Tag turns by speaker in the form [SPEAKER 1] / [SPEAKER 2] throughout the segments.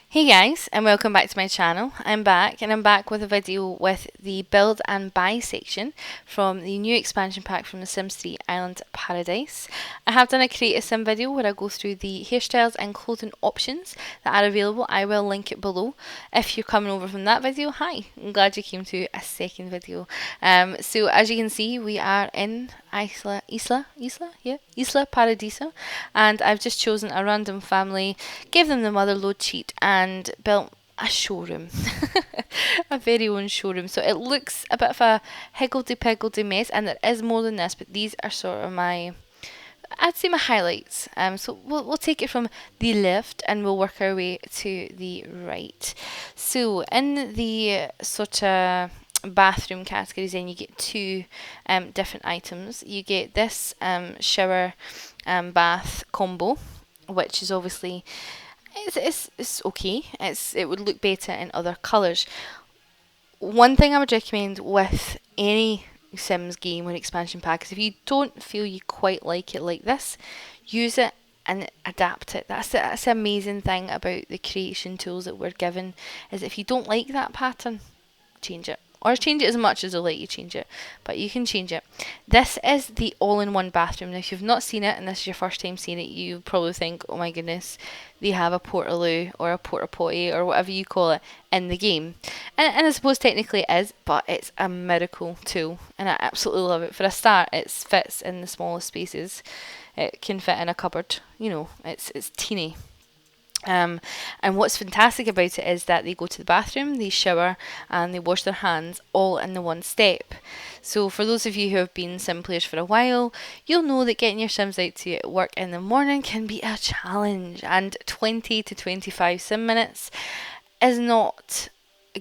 [SPEAKER 1] Hey guys, and welcome back to my channel. I'm back, and I'm back with a video with the build and buy section from the new expansion pack from the Sims 3 Island Paradise. I have done a create a sim video where I go through the hairstyles and clothing options that are available. I will link it below. If you're coming over from that video, hi, I'm glad you came to a second video. So as you can see, we are in Isla Paradiso, and I've just chosen a random family, gave them the motherload cheat, and built a showroom, a very own showroom. So it looks a bit of a higgledy-piggledy mess, and there is more than this, but these are sort of I'd say my highlights. So we'll take it from the left and we'll work our way to the right. So in the sort of bathroom categories, then you get two different items. You get this shower bath combo, which is obviously it's okay. It would look better in other colours. One thing I would recommend with any Sims game or expansion pack is if you don't feel you quite like it like this, use it and adapt it. That's the amazing thing about the creation tools that we're given, is if you don't like that pattern, change it. Or change it as much as they'll let you change it. But you can change it. This is the all-in-one bathroom. Now, if you've not seen it and this is your first time seeing it, you probably think, oh my goodness, they have a portaloo or a porta potty or whatever you call it in the game. And I suppose technically it is, but it's a miracle tool. And I absolutely love it. For a start, it fits in the smallest spaces. It can fit in a cupboard. You know, it's teeny. And what's fantastic about it is that they go to the bathroom, they shower, and they wash their hands all in the one step. So for those of you who have been sim players for a while, you'll know that getting your sims out to work in the morning can be a challenge, and 20 to 25 sim minutes is not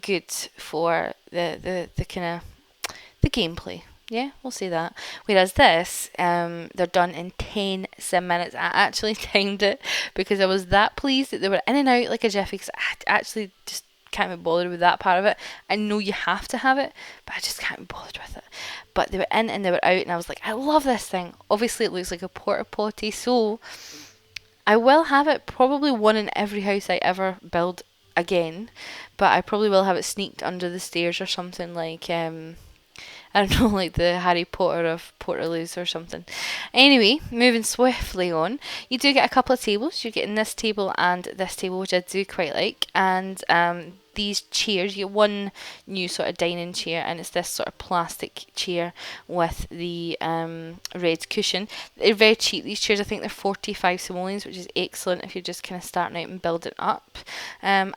[SPEAKER 1] good for the kind of the gameplay. Yeah, we'll say that. Whereas this, they're done in 10 sim minutes. I actually timed it because I was that pleased that they were in and out like a jiffy, because I actually just can't be bothered with that part of it. I know you have to have it, but I just can't be bothered with it. But they were in and they were out, and I was like, I love this thing. Obviously, it looks like a porta potty, so I will have it probably one in every house I ever build again, but I probably will have it sneaked under the stairs or something like I don't know, like the Harry Potter of Portaloos or something. Anyway, moving swiftly on, you do get a couple of tables. You're getting this table and this table, which I do quite like, and these chairs. You get one new sort of dining chair, and it's this sort of plastic chair with the red cushion. They're very cheap. These chairs, I think they're 45 simoleons, which is excellent if you're just kind of starting out and building up. And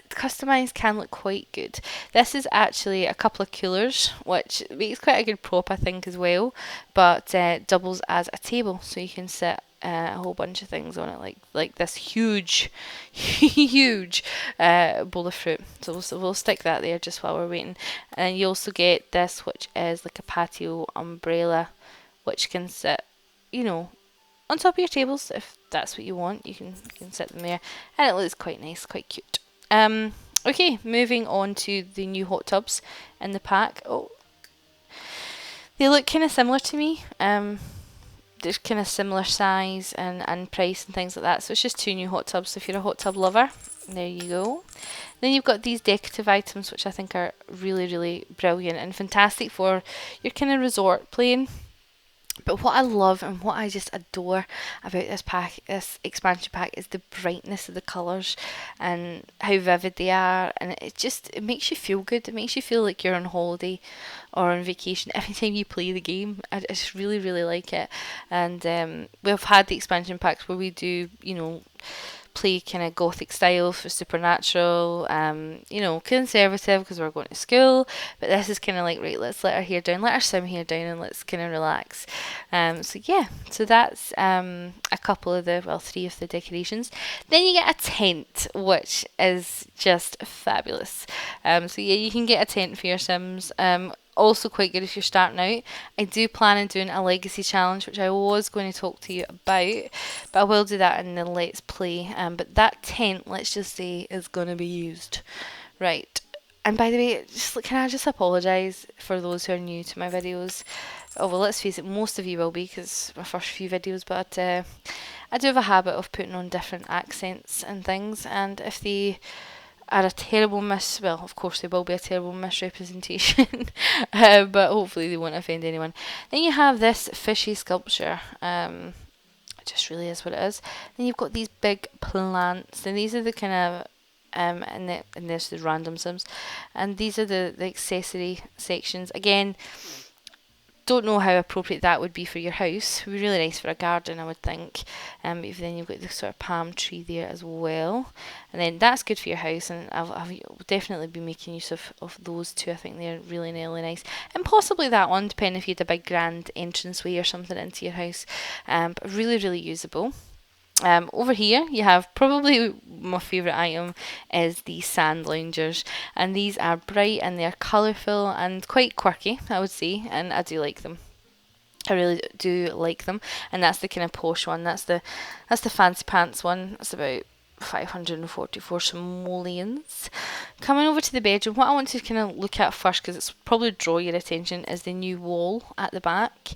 [SPEAKER 1] customized can look quite good. This is actually a couple of coolers, which makes quite a good prop, I think, as well, but doubles as a table, so you can sit a whole bunch of things on it, like this huge, huge bowl of fruit. So we'll stick that there just while we're waiting. And you also get this, which is like a patio umbrella, which can sit, you know, on top of your tables if that's what you want. You can sit them there, and it looks quite nice, quite cute. Okay, moving on to the new hot tubs in the pack. Oh, they look kind of similar to me. They're kind of similar size and price and things like that. So it's just two new hot tubs. So if you're a hot tub lover, there you go. Then you've got these decorative items, which I think are really, really brilliant and fantastic for your kind of resort playing. But what I love and what I just adore about this expansion pack, is the brightness of the colours and how vivid they are, and it makes you feel good. It makes you feel like you're on holiday or on vacation every time you play the game. I just really, really like it. And we've had the expansion packs where we do, you know, play kind of gothic style for supernatural, you know, conservative because we're going to school, but this is kind of like, right, let's let our hair down, let our sim hair down, and let's kind of relax. So yeah, so that's a couple of three of the decorations. Then you get a tent, which is just fabulous. So yeah, you can get a tent for your sims. Also quite good if you're starting out. I do plan on doing a legacy challenge, which I was going to talk to you about, but I will do that in the Let's Play. But that tent, let's just say, is going to be used. Right. And by the way, can I just apologise for those who are new to my videos? Oh well, let's face it, most of you will be because my first few videos. But I do have a habit of putting on different accents and things, and if they are a terrible well, of course they will be a terrible misrepresentation, but hopefully they won't offend anyone. Then you have this fishy sculpture. It just really is what it is. Then you've got these big plants, and these are the kind of and there's the random sims, and these are the accessory sections. Again, don't know how appropriate that would be for your house. It would be really nice for a garden, I would think. But then you've got the sort of palm tree there as well, and then that's good for your house. And I'll definitely be making use of those two. I think they're really really nice, and possibly that one, depending if you had a big grand entranceway or something into your house. But really really usable. Over here you have probably my favourite item is the sand loungers, and these are bright and they're colourful and quite quirky, I would say, and I do like them. I really do like them, and that's the kind of posh one. That's the fancy pants one. It's about 544 simoleons. Coming over to the bedroom, what I want to kind of look at first, because it's probably draw your attention, is the new wall at the back.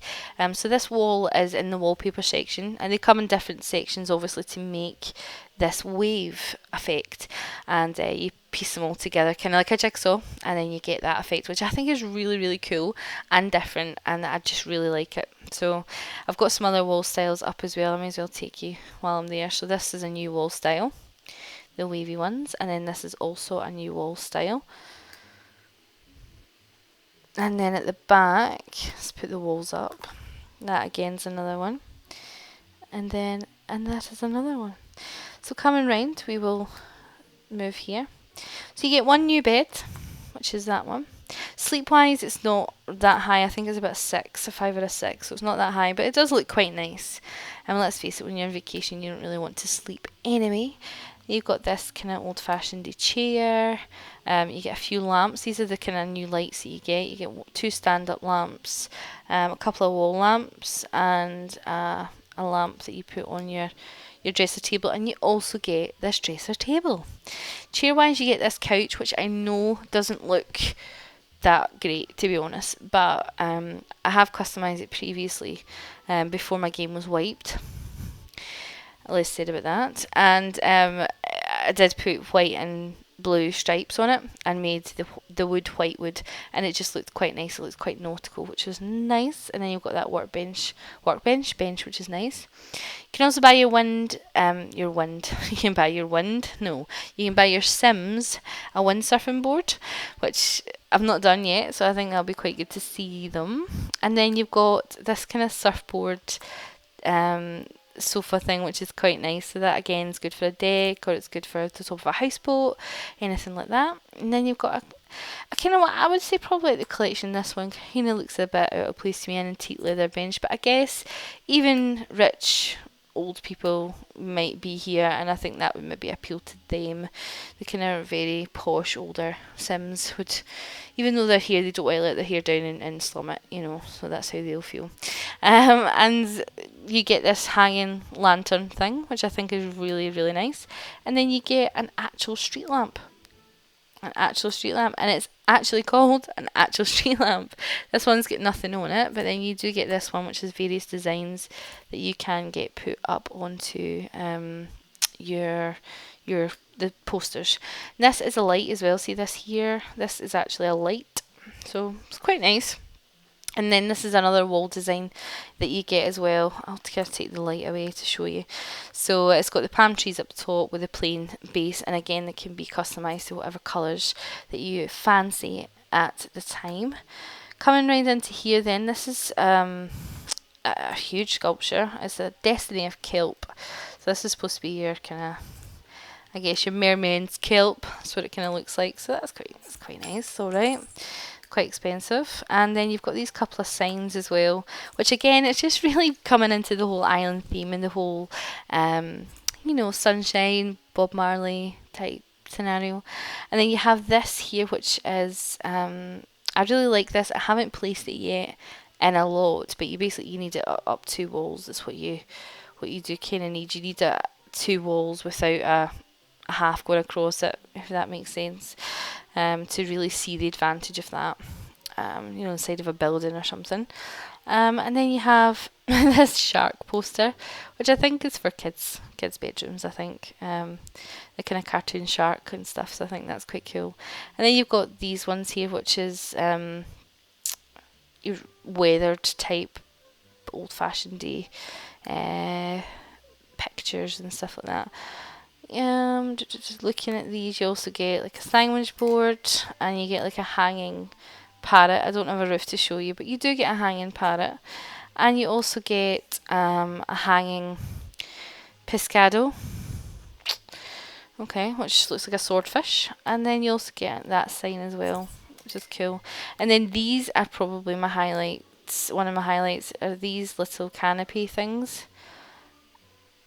[SPEAKER 1] So this wall is in the wallpaper section, and they come in different sections, obviously, to make this wave effect, and you piece them all together kind of like a jigsaw, and then you get that effect, which I think is really really cool and different, and I just really like it. So I've got some other wall styles up as well. I may as well take you while I'm there. So this is a new wall style, the wavy ones, and then this is also a new wall style. And then at the back, let's put the walls up. That again is another one, and that is another one. So coming round, we will move here. So you get one new bed, which is that one. Sleep-wise, it's not that high. I think it's about a 5 or a 6, so it's not that high, but it does look quite nice. And let's face it, when you're on vacation, you don't really want to sleep anyway. You've got this kind of old-fashioned chair. You get a few lamps. These are the kind of new lights that you get. You get 2 stand-up lamps, a couple of wall lamps, and a lamp that you put on your dresser table, and you also get this dresser table. Chair wise, you get this couch, which I know doesn't look that great, to be honest, but I have customised it previously before my game was wiped. Less said about that. And I did put white and blue stripes on it and made the wood white wood, and it just looked quite nice. It looked quite nautical, which was nice. And then you've got that bench, which is nice. You can also buy you can buy your Sims a windsurfing board, which I've not done yet, so I think that'll be quite good to see them. And then you've got this kind of surfboard sofa thing, which is quite nice. So that again is good for a deck, or it's good for the top of a houseboat, anything like that. And then you've got a kind of what I would say probably the collection. This one kind of looks a bit out of place to me, an antique leather bench, but I guess even rich old people might be here, and I think that would maybe appeal to them. The kind of very posh older Sims would, even though they're here, they don't want to let their hair down and slum it, so that's how they'll feel. And you get this hanging lantern thing, which I think is really really nice, and then you get an actual street lamp. And it's actually called an actual street lamp. This one's got nothing on it, but then you do get this one, which is various designs that you can get put up onto the posters. And this is a light as well. See this here? This is actually a light, so it's quite nice. And then this is another wall design that you get as well. I'll kind of take the light away to show you. So it's got the palm trees up the top with a plain base, and again it can be customised to whatever colours that you fancy at the time. Coming right into here then, this is a huge sculpture. It's a Destiny of Kelp. So this is supposed to be your kind of, I guess, your mermaid's kelp. That's what it kind of looks like. So that's quite nice, alright. Quite expensive. And then you've got these couple of signs as well, which again, it's just really coming into the whole island theme and the whole sunshine, Bob Marley type scenario. And then you have this here, which is I really like this. I haven't placed it yet in a lot, but you need it up 2 walls. That's what you do kind of need. You need 2 walls without a half going across it, if that makes sense. To really see the advantage of that, inside of a building or something. And then you have this shark poster, which I think is for kids' bedrooms, I think. The kind of cartoon shark and stuff, so I think that's quite cool. And then you've got these ones here, which is your weathered type, old-fashioned day pictures and stuff like that. Just looking at these, you also get like a sandwich board, and you get like a hanging parrot. I don't have a roof to show you, but you do get a hanging parrot, and you also get a hanging pescado. Okay, which looks like a swordfish, and then you also get that sign as well, which is cool. And then these are probably my highlights. One of my highlights are these little canopy things.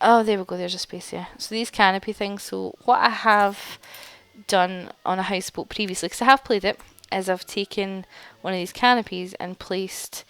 [SPEAKER 1] Oh, there we go. There's a space here. So these canopy things. So what I have done on a houseboat previously, because I have played it, is I've taken one of these canopies and placed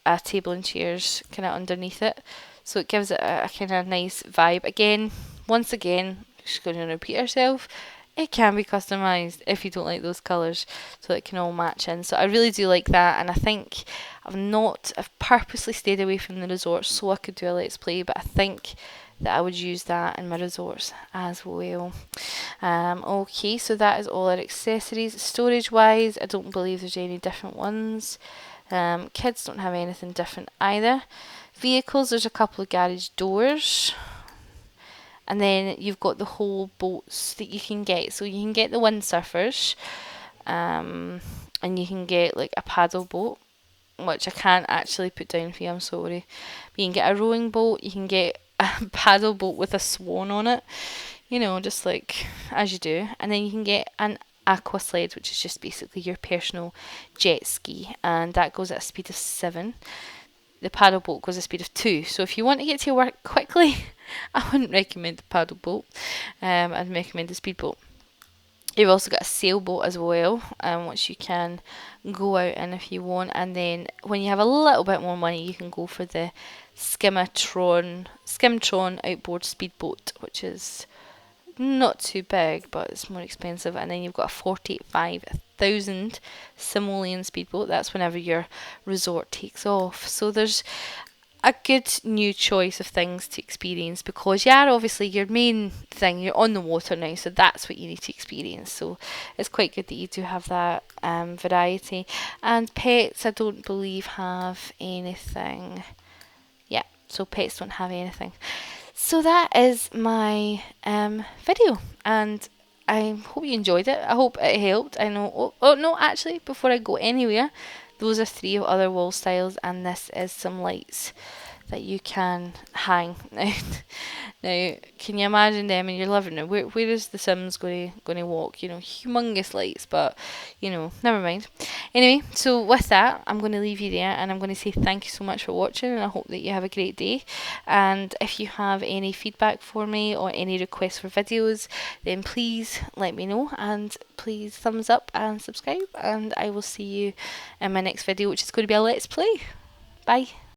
[SPEAKER 1] a table and chairs kind of underneath it. So it gives it a kind of nice vibe. Again, once again, just going to repeat ourselves. It can be customised if you don't like those colours, so it can all match in. So I really do like that, and I think I've purposely stayed away from the resorts so I could do a let's play, but I think that I would use that in my resorts as well. Okay, so that is all our accessories. Storage wise, I don't believe there's any different ones. Kids don't have anything different either. Vehicles, there's a couple of garage doors. And then you've got the whole boats that you can get. So you can get the windsurfers, and you can get like a paddle boat, which I can't actually put down for you, I'm sorry. But you can get a rowing boat, you can get a paddle boat with a swan on it, just like as you do. And then you can get an aqua sled, which is just basically your personal jet ski, and that goes at a speed of 7. The paddle boat goes at a speed of 2. So if you want to get to your work quickly, I wouldn't recommend the paddle boat. I'd recommend the speedboat. You've also got a sailboat as well, which you can go out in if you want. And then when you have a little bit more money, you can go for the Skimtron outboard speedboat, which is not too big, but it's more expensive. And then you've got a 45,000 simoleon speedboat. That's whenever your resort takes off. So there's a good new choice of things to experience, because you are obviously your main thing, you're on the water now, so that's what you need to experience. So it's quite good that you do have that variety. And pets, I don't believe have anything. Yeah, so pets don't have anything. So that is my video, and I hope you enjoyed it. I hope it helped. I know. Oh no, actually, before I go anywhere, those are 3 of other wall styles, and this is some lights that you can hang. Now, can you imagine them in your living room? Where is the Sims going to walk? Humongous lights, but never mind. Anyway, so with that, I'm going to leave you there, and I'm going to say thank you so much for watching, and I hope that you have a great day. And if you have any feedback for me or any requests for videos, then please let me know, and please thumbs up and subscribe, and I will see you in my next video, which is going to be a let's play. Bye.